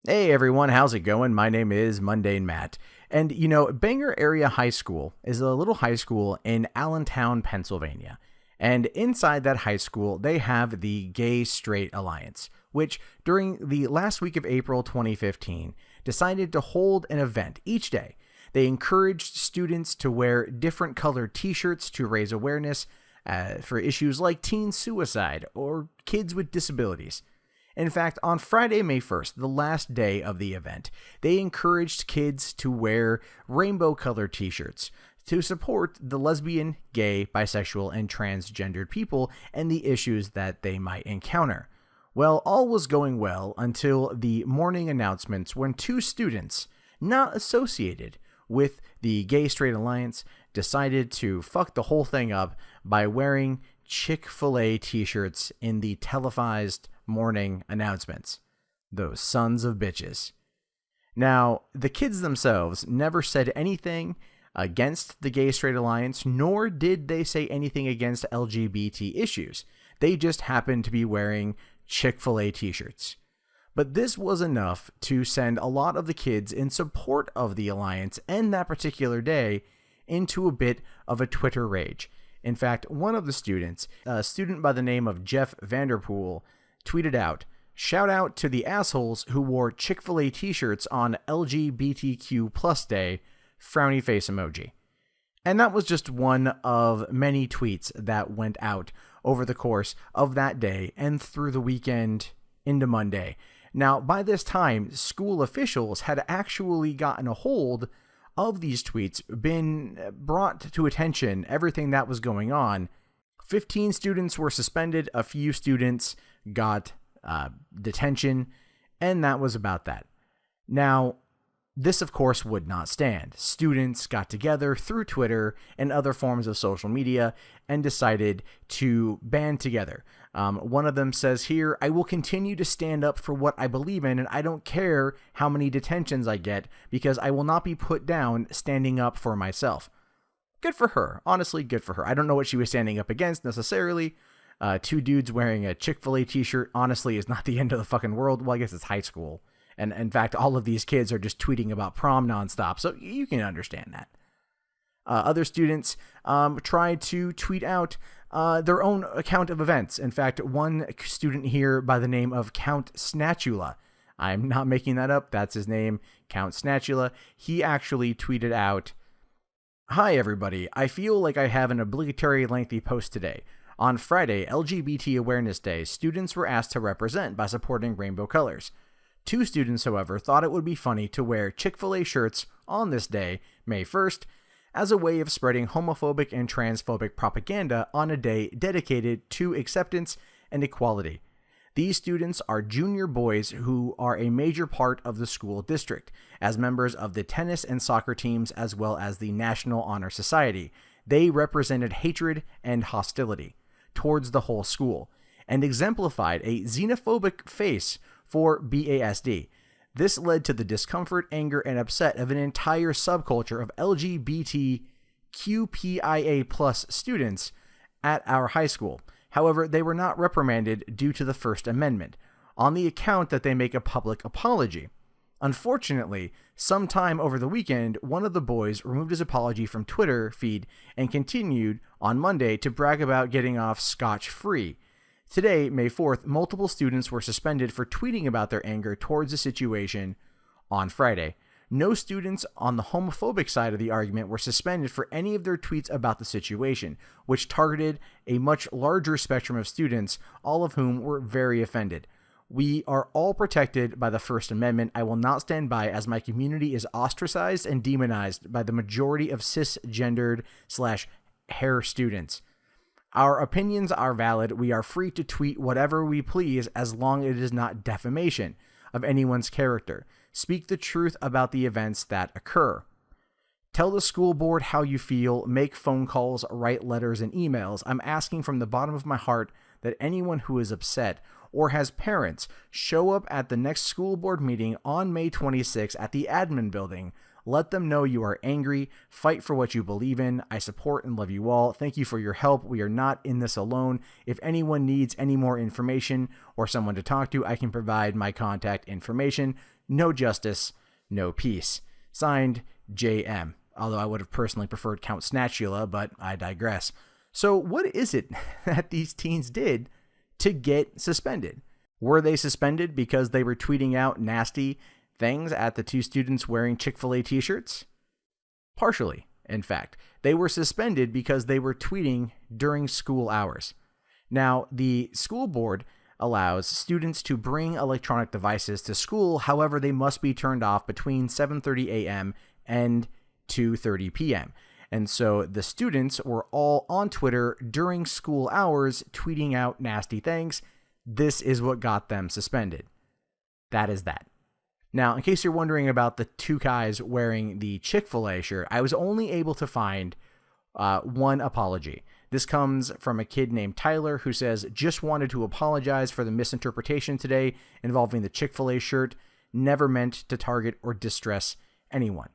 Hey everyone, how's it going? My name is Mundane Matt. And Bangor Area High School is a little high school in Allentown, Pennsylvania. And inside that high school, they have the Gay Straight Alliance, which during the last week of April 2015 decided to hold an event each day. They encouraged students to wear different colored t-shirts to raise awareness for issues like teen suicide or kids with disabilities. In fact, on Friday, May 1st, the last day of the event, they encouraged kids to wear rainbow-colored t-shirts to support the lesbian, gay, bisexual, and transgendered people and the issues that they might encounter. Well, all was going well until the morning announcements when two students, not associated with the Gay Straight Alliance, decided to fuck the whole thing up by wearing Chick-fil-A t-shirts in the televised morning announcements. Those sons of bitches. Now, the kids themselves never said anything against the Gay Straight Alliance, nor did they say anything against LGBT issues. They just happened to be wearing Chick-fil-A t-shirts. But this was enough to send a lot of the kids in support of the alliance and that particular day into a bit of a Twitter rage. In fact, one of the students, a student by the name of Jeff Vanderpool, tweeted out, "Shout out to the assholes who wore Chick-fil-A t-shirts on LGBTQ plus day, frowny face emoji." And that was just one of many tweets that went out over the course of that day and through the weekend into Monday. Now, by this time, school officials had actually gotten a hold of these tweets, been brought to attention, everything that was going on. 15 students were suspended, a few students got detention, and that was about that. Now, this of course would not stand. Students got together through Twitter and other forms of social media and decided to band together. One of them says here, "I will continue to stand up for what I believe in, and I don't care how many detentions I get because I will not be put down standing up for myself." Good for her. Honestly, good for her. I don't know what she was standing up against necessarily. Two dudes wearing a Chick-fil-A t-shirt honestly is not the end of the fucking world. Well, I guess it's high school. And in fact, all of these kids are just tweeting about prom nonstop, so you can understand that. Other students tried to tweet out their own account of events. In fact, one student here by the name of Count Snatchula, I'm not making that up, that's his name, Count Snatchula, he actually tweeted out, "Hi everybody, I feel like I have an obligatory lengthy post today. On Friday, LGBT Awareness Day, students were asked to represent by supporting rainbow colors. Two students, however, thought it would be funny to wear Chick-fil-A shirts on this day, May 1st, as a way of spreading homophobic and transphobic propaganda on a day dedicated to acceptance and equality. These students are junior boys who are a major part of the school district, as members of the tennis and soccer teams as well as the National Honor Society. They represented hatred and hostility towards the whole school, and exemplified a xenophobic face for BASD. This led to the discomfort, anger, and upset of an entire subculture of LGBTQPIA+ students at our high school. However, they were not reprimanded due to the First Amendment, on the account that they make a public apology. Unfortunately, sometime over the weekend, one of the boys removed his apology from Twitter feed and continued on Monday to brag about getting off scotch-free. Today, May 4th, multiple students were suspended for tweeting about their anger towards the situation on Friday. No students on the homophobic side of the argument were suspended for any of their tweets about the situation, which targeted a much larger spectrum of students, all of whom were very offended. We are all protected by the First Amendment. I will not stand by as my community is ostracized and demonized by the majority of cisgendered/hair students. Our opinions are valid. We are free to tweet whatever we please as long as it is not defamation of anyone's character. Speak the truth about the events that occur. Tell the school board how you feel, make phone calls, write letters and emails. I'm asking from the bottom of my heart that anyone who is upset or has parents show up at the next school board meeting on May 26th at the admin building. Let them know you are angry. Fight for what you believe in. I support and love you all. Thank you for your help. We are not in this alone. If anyone needs any more information or someone to talk to, I can provide my contact information. No justice, no peace. Signed, JM. Although I would have personally preferred Count Snatchula, but I digress. So what is it that these teens did to get suspended? Were they suspended because they were tweeting out nasty things at the two students wearing Chick-fil-A t-shirts? Partially, in fact. They were suspended because they were tweeting during school hours. Now, the school board allows students to bring electronic devices to school, however, they must be turned off between 7:30 a.m. and 2:30 p.m. And so the students were all on Twitter during school hours tweeting out nasty things. This is what got them suspended. That is that. Now, in case you're wondering about the two guys wearing the Chick-fil-A shirt, I was only able to find one apology. This comes from a kid named Tyler who says, just wanted to apologize for the misinterpretation today involving the Chick-fil-A shirt. Never meant to target or distress anyone.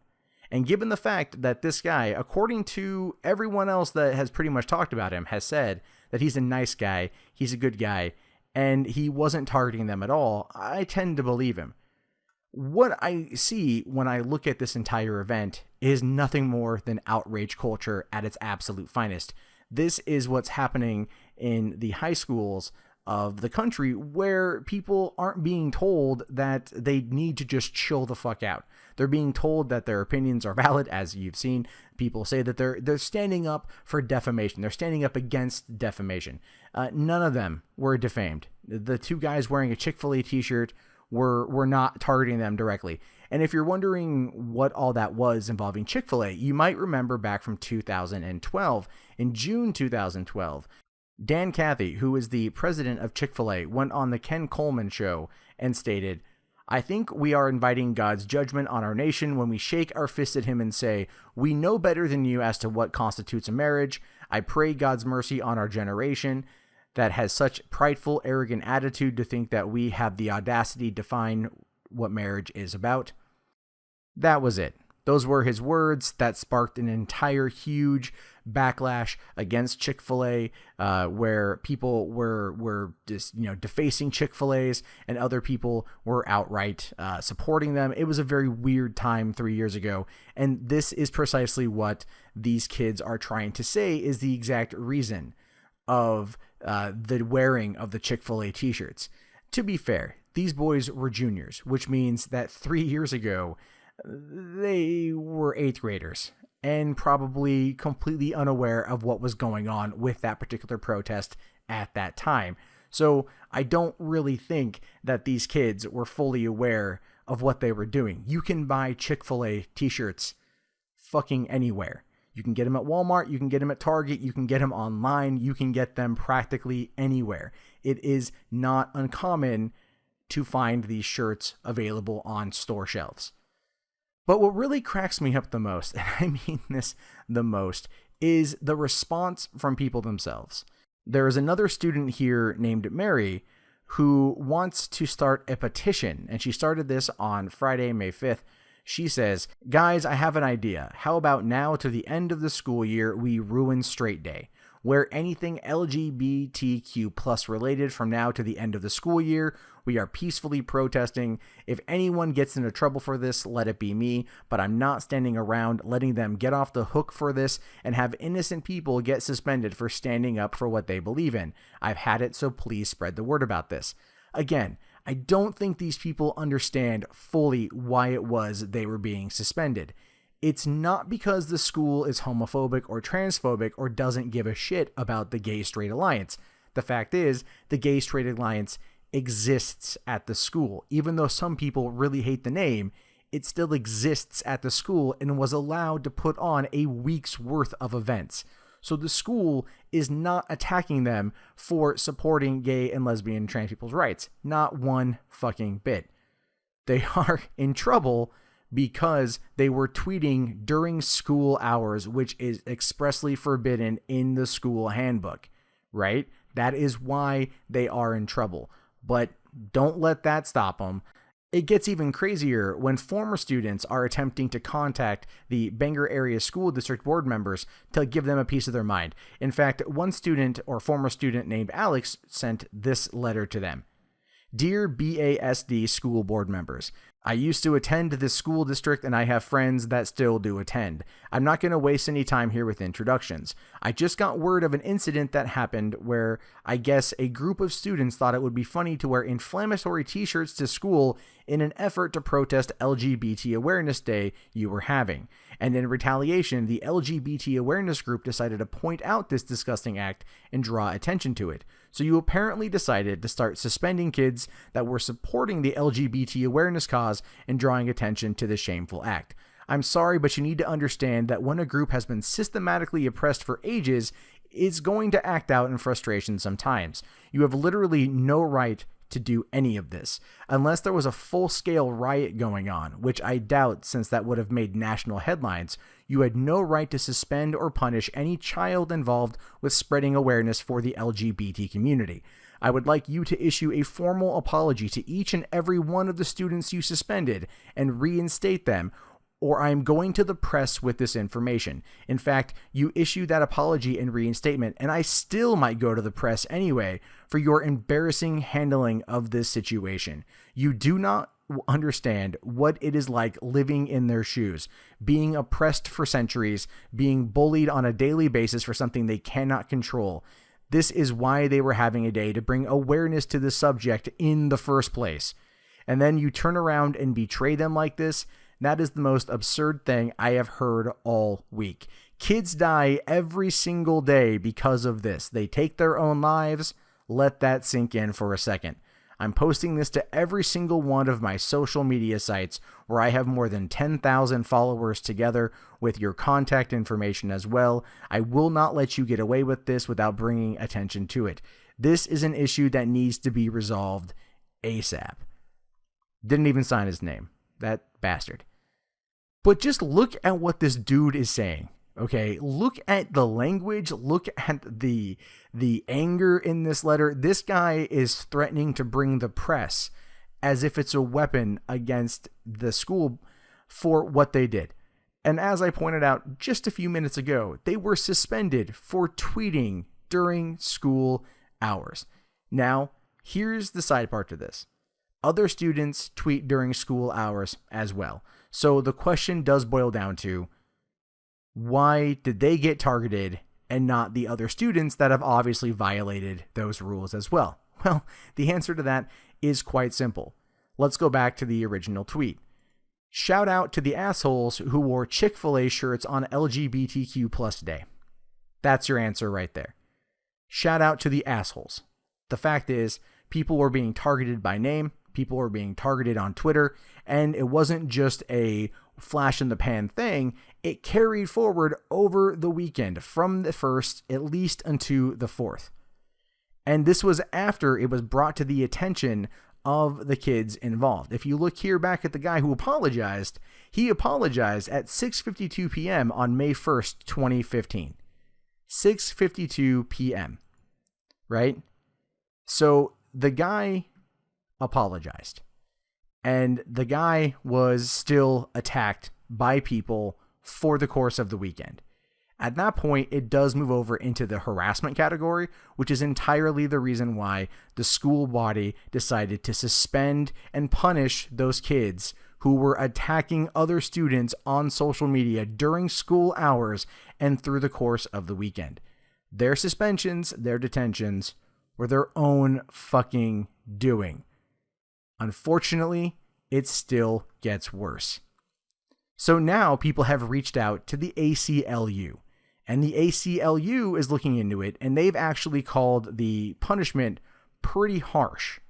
And given the fact that this guy, according to everyone else that has pretty much talked about him, has said that he's a nice guy, he's a good guy, and he wasn't targeting them at all, I tend to believe him. What I see when I look at this entire event is nothing more than outrage culture at its absolute finest. This is what's happening in the high schools of the country, where people aren't being told that they need to just chill the fuck out. They're being told that their opinions are valid, as you've seen. People say that they're standing up for defamation. They're standing up against defamation. None of them were defamed. The two guys wearing a Chick-fil-A t-shirt were not targeting them directly. And if you're wondering what all that was involving Chick-fil-A, you might remember back from 2012. In June 2012, Dan Cathy, who is the president of Chick-fil-A, went on the Ken Coleman show and stated, I think we are inviting God's judgment on our nation when we shake our fist at him and say, we know better than you as to what constitutes a marriage. I pray God's mercy on our generation that has such prideful, arrogant attitude to think that we have the audacity to define what marriage is about. That was it. Those were his words that sparked an entire huge backlash against Chick-fil-A, where people were just, defacing Chick-fil-A's and other people were outright supporting them. It was a very weird time 3 years ago. And this is precisely what these kids are trying to say is the exact reason of the wearing of the Chick-fil-A t-shirts. To be fair, these boys were juniors, which means that 3 years ago, they were 8th graders and probably completely unaware of what was going on with that particular protest at that time. So I don't really think that these kids were fully aware of what they were doing. You can buy Chick-fil-A t-shirts fucking anywhere. You can get them at Walmart, you can get them at Target, you can get them online, you can get them practically anywhere. It is not uncommon to find these shirts available on store shelves. But what really cracks me up the most, and I mean this the most, is the response from people themselves. There is another student here named Mary who wants to start a petition, and she started this on Friday, May 5th. She says, guys, I have an idea. How about now to the end of the school year, we ruin Straight Day? Where anything LGBTQ plus related from now to the end of the school year, we are peacefully protesting. If anyone gets into trouble for this, let it be me, but I'm not standing around letting them get off the hook for this and have innocent people get suspended for standing up for what they believe in. I've had it, so please spread the word about this. Again, I don't think these people understand fully why it was they were being suspended. It's not because the school is homophobic or transphobic or doesn't give a shit about the gay-straight alliance. The fact is, the gay-straight alliance exists at the school. Even though some people really hate the name, it still exists at the school and was allowed to put on a week's worth of events. So the school is not attacking them for supporting gay and lesbian and trans people's rights. Not one fucking bit. They are in trouble because they were tweeting during school hours, which is expressly forbidden in the school handbook, right? That is why they are in trouble. But don't let that stop them. It gets even crazier when former students are attempting to contact the Bangor Area School District board members to give them a piece of their mind. In fact, one student or former student named Alex sent this letter to them. Dear BASD school board members, I used to attend this school district and I have friends that still do attend. I'm not going to waste any time here with introductions. I just got word of an incident that happened where I guess a group of students thought it would be funny to wear inflammatory t-shirts to school in an effort to protest LGBT Awareness Day you were having. And in retaliation, the LGBT awareness group decided to point out this disgusting act and draw attention to it. So you apparently decided to start suspending kids that were supporting the LGBT awareness cause and drawing attention to the shameful act. I'm sorry, but you need to understand that when a group has been systematically oppressed for ages, it's going to act out in frustration sometimes. You have literally no right to do any of this, unless there was a full-scale riot going on, which I doubt since that would have made national headlines. You had no right to suspend or punish any child involved with spreading awareness for the LGBT community. I would like you to issue a formal apology to each and every one of the students you suspended and reinstate them, or I am going to the press with this information. In fact, you issue that apology and reinstatement, and I still might go to the press anyway for your embarrassing handling of this situation. You do not understand what it is like living in their shoes, being oppressed for centuries, being bullied on a daily basis for something they cannot control. This is why they were having a day to bring awareness to the subject in the first place. And then you turn around and betray them like this. That is the most absurd thing I have heard all week. Kids die every single day because of this. They take their own lives. Let that sink in for a second. I'm posting this to every single one of my social media sites where I have more than 10,000 followers together with your contact information as well. I will not let you get away with this without bringing attention to it. This is an issue that needs to be resolved ASAP. Didn't even sign his name. That bastard. But just look at what this dude is saying, okay? Look at the language, look at the anger in this letter. This guy is threatening to bring the press as if it's a weapon against the school for what they did. And as I pointed out just a few minutes ago, they were suspended for tweeting during school hours. Now, here's the side part to this. Other students tweet during school hours as well. So the question does boil down to, why did they get targeted and not the other students that have obviously violated those rules as well? Well, the answer to that is quite simple. Let's go back to the original tweet. Shout out to the assholes who wore Chick-fil-A shirts on LGBTQ plus day. That's your answer right there. Shout out to the assholes. The fact is, people were being targeted by name. People were being targeted on Twitter, and it wasn't just a flash in the pan thing. It carried forward over the weekend from the 1st, at least until the 4th. And this was after it was brought to the attention of the kids involved. If you look here back at the guy who apologized, he apologized at 6:52 p.m. on May 1st, 2015. 6:52 p.m. Right? So the guy apologized. And the guy was still attacked by people for the course of the weekend. At that point, it does move over into the harassment category, which is entirely the reason why the school body decided to suspend and punish those kids who were attacking other students on social media during school hours and through the course of the weekend. Their suspensions, their detentions were their own fucking doing. Unfortunately, it still gets worse. So now people have reached out to the ACLU, and the ACLU is looking into it, and they've actually called the punishment pretty harsh,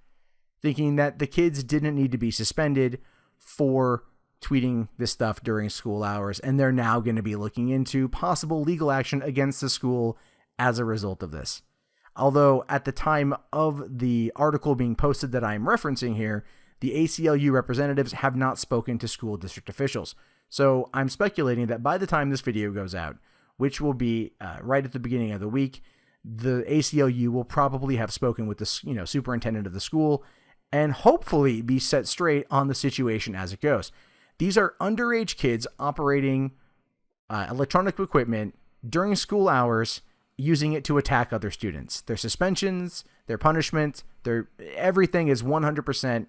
thinking that the kids didn't need to be suspended for tweeting this stuff during school hours, and they're now going to be looking into possible legal action against the school as a result of this. Although at the time of the article being posted that I'm referencing here, the ACLU representatives have not spoken to school district officials. So I'm speculating that by the time this video goes out, which will be right at the beginning of the week, the ACLU will probably have spoken with the superintendent of the school and hopefully be set straight on the situation as it goes. These are underage kids operating electronic equipment during school hours, using it to attack other students. Their suspensions, their punishment, everything is 100%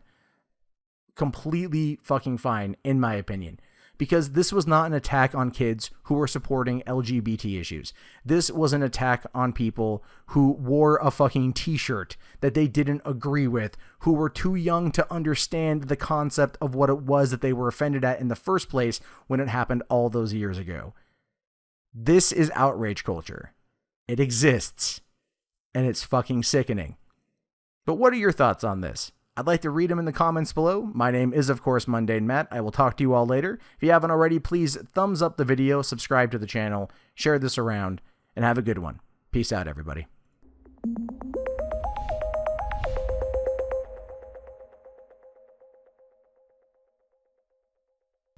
completely fucking fine, in my opinion. Because this was not an attack on kids who were supporting LGBT issues. This was an attack on people who wore a fucking t-shirt that they didn't agree with, who were too young to understand the concept of what it was that they were offended at in the first place when it happened all those years ago. This is outrage culture. It exists. And it's fucking sickening. But what are your thoughts on this? I'd like to read them in the comments below. My name is, of course, Mundane Matt. I will talk to you all later. If you haven't already, please thumbs up the video, subscribe to the channel, share this around, and have a good one. Peace out, everybody.